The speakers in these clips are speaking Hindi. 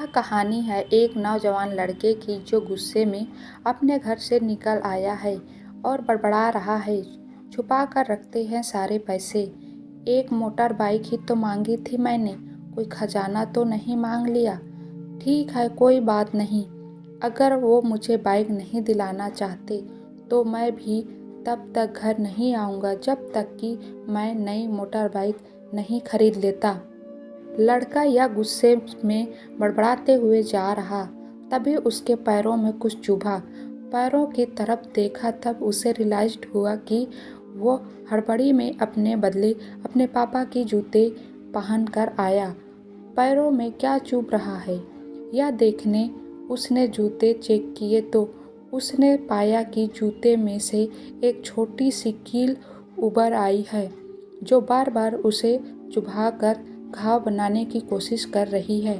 यह कहानी है एक नौजवान लड़के की जो गुस्से में अपने घर से निकल आया है और बड़बड़ा रहा है। छुपा कर रखते हैं सारे पैसे। एक मोटर बाइक ही तो मांगी थी मैंने, कोई खजाना तो नहीं मांग लिया। ठीक है, कोई बात नहीं। अगर वो मुझे बाइक नहीं दिलाना चाहते तो मैं भी तब तक घर नहीं आऊँगा जब तक कि मैं नई मोटर बाइक नहीं खरीद लेता। लड़का या गुस्से में बड़बड़ाते हुए जा रहा, तभी उसके पैरों में कुछ चुभा। पैरों की तरफ देखा तब उसे रियलाइज्ड हुआ कि वो हड़बड़ी में अपने बदले अपने पापा के जूते पहन कर आया। पैरों में क्या चुभ रहा है यह देखने उसने जूते चेक किए तो उसने पाया कि जूते में से एक छोटी सी कील उभर आई है जो बार बार उसे चुभाकर घाव बनाने की कोशिश कर रही है।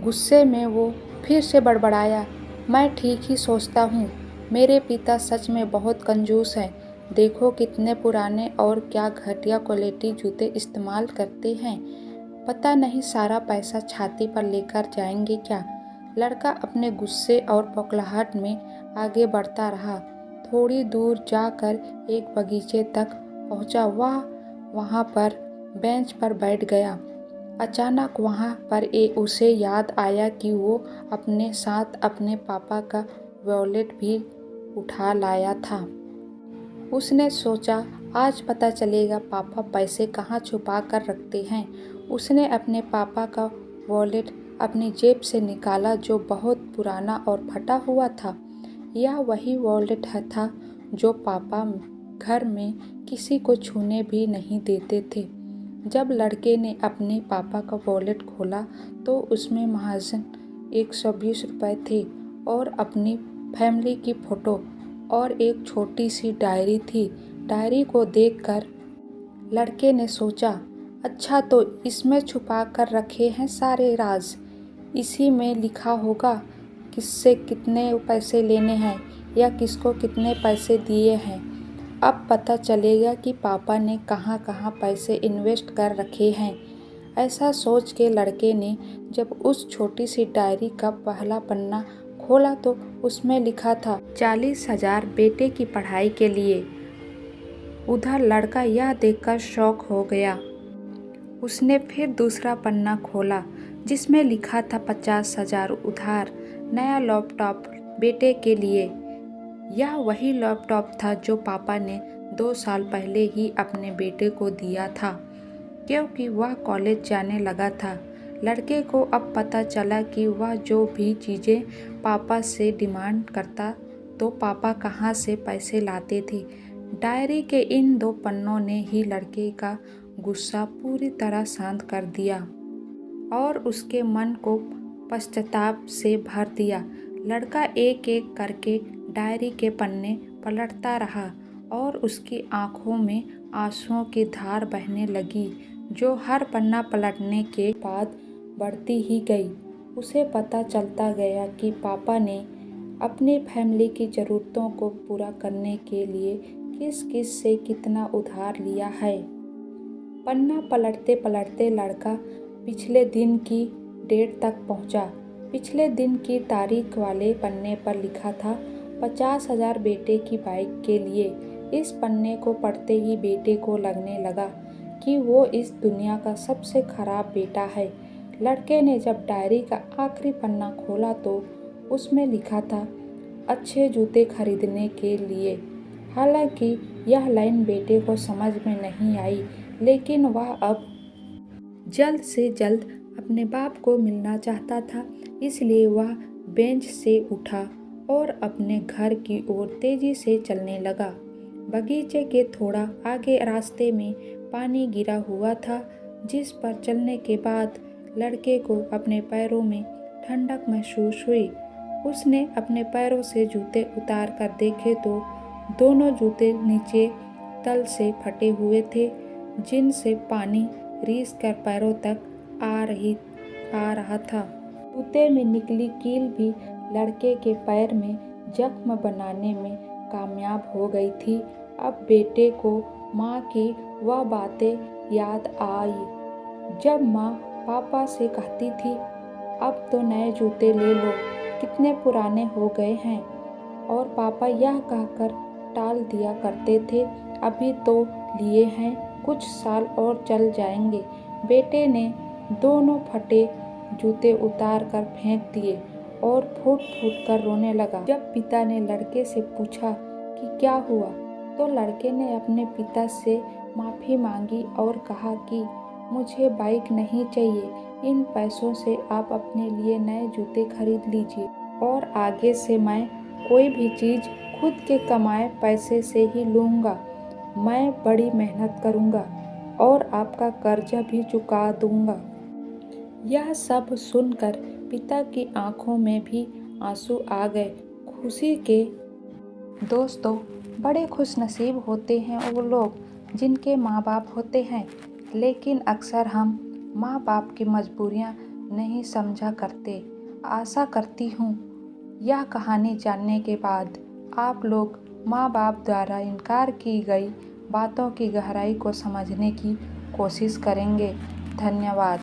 गुस्से में वो फिर से बड़बड़ाया, मैं ठीक ही सोचता हूँ। मेरे पिता सच में बहुत कंजूस हैं। देखो कितने पुराने और क्या घटिया क्वालिटी जूते इस्तेमाल करते हैं। पता नहीं सारा पैसा छाती पर लेकर जाएंगे क्या। लड़का अपने गुस्से और बौखलाहट में आगे बढ़ता रहा। थोड़ी दूर जाकर एक बगीचे तक पहुँचा। वहाँ पर बेंच पर बैठ गया। अचानक वहाँ पर उसे याद आया कि वो अपने साथ अपने पापा का वॉलेट भी उठा लाया था। उसने सोचा आज पता चलेगा पापा पैसे कहाँ छुपा कर रखते हैं। उसने अपने पापा का वॉलेट अपनी जेब से निकाला जो बहुत पुराना और फटा हुआ था। यह वही वॉलेट था जो पापा घर में किसी को छूने भी नहीं देते थे। जब लड़के ने अपने पापा का वॉलेट खोला तो उसमें महज 120 रुपये थे और अपनी फैमिली की फ़ोटो और एक छोटी सी डायरी थी। डायरी को देखकर लड़के ने सोचा, अच्छा तो इसमें छुपा कर रखे हैं सारे राज। इसी में लिखा होगा किससे कितने पैसे लेने हैं या किसको कितने पैसे दिए हैं। अब पता चलेगा कि पापा ने कहाँ कहाँ पैसे इन्वेस्ट कर रखे हैं। ऐसा सोच के लड़के ने जब उस छोटी सी डायरी का पहला पन्ना खोला तो उसमें लिखा था 40,000 बेटे की पढ़ाई के लिए। उधर लड़का यह देखकर शॉक हो गया। उसने फिर दूसरा पन्ना खोला जिसमें लिखा था 50,000 उधार, नया लैपटॉप बेटे के लिए। यह वही लैपटॉप था जो पापा ने 2 साल पहले ही अपने बेटे को दिया था क्योंकि वह कॉलेज जाने लगा था। लड़के को अब पता चला कि वह जो भी चीज़ें पापा से डिमांड करता तो पापा कहाँ से पैसे लाते थे। डायरी के इन 2 पन्नों ने ही लड़के का गुस्सा पूरी तरह शांत कर दिया और उसके मन को पश्चाताप से भर दिया। लड़का एक एक करके डायरी के पन्ने पलटता रहा और उसकी आंखों में आंसुओं की धार बहने लगी जो हर पन्ना पलटने के बाद बढ़ती ही गई। उसे पता चलता गया कि पापा ने अपनी फैमिली की ज़रूरतों को पूरा करने के लिए किस किस से कितना उधार लिया है। पन्ना पलटते पलटते लड़का पिछले दिन की डेट तक पहुंचा। पिछले दिन की तारीख वाले पन्ने पर लिखा था 50,000 बेटे की बाइक के लिए। इस पन्ने को पढ़ते ही बेटे को लगने लगा कि वो इस दुनिया का सबसे खराब बेटा है। लड़के ने जब डायरी का आखिरी पन्ना खोला तो उसमें लिखा था अच्छे जूते खरीदने के लिए। हालांकि यह लाइन बेटे को समझ में नहीं आई, लेकिन वह अब जल्द से जल्द अपने बाप को मिलना चाहता था, इसलिए वह बेंच से उठा और अपने घर की ओर तेजी से चलने लगा। बगीचे के थोड़ा आगे रास्ते में पानी गिरा हुआ था जिस पर चलने के बाद लड़के को अपने पैरों में ठंडक महसूस हुई। उसने अपने पैरों से जूते उतार कर देखे तो दोनों जूते नीचे तल से फटे हुए थे जिनसे पानी रीस कर पैरों तक आ रहा था। जूते में निकली कील भी लड़के के पैर में जख्म बनाने में कामयाब हो गई थी। अब बेटे को माँ की वह बातें याद आई जब माँ पापा से कहती थी, अब तो नए जूते ले लो, कितने पुराने हो गए हैं। और पापा यह कहकर टाल दिया करते थे, अभी तो लिए हैं, कुछ साल और चल जाएंगे। बेटे ने दोनों फटे जूते उतार कर फेंक दिए और फूट फूट कर रोने लगा। जब पिता ने लड़के से पूछा कि क्या हुआ, तो लड़के ने अपने पिता से माफ़ी मांगी और कहा कि मुझे बाइक नहीं चाहिए, इन पैसों से आप अपने लिए नए जूते खरीद लीजिए और आगे से मैं कोई भी चीज़ खुद के कमाए पैसे से ही लूँगा। मैं बड़ी मेहनत करूँगा और आपका कर्जा भी चुका दूँगा। यह सब सुनकर पिता की आंखों में भी आंसू आ गए खुशी के। दोस्तों, बड़े खुशनसीब होते हैं वो लोग जिनके माँ बाप होते हैं, लेकिन अक्सर हम माँ बाप की मजबूरियाँ नहीं समझा करते। आशा करती हूँ यह कहानी जानने के बाद आप लोग माँ बाप द्वारा इनकार की गई बातों की गहराई को समझने की कोशिश करेंगे। धन्यवाद।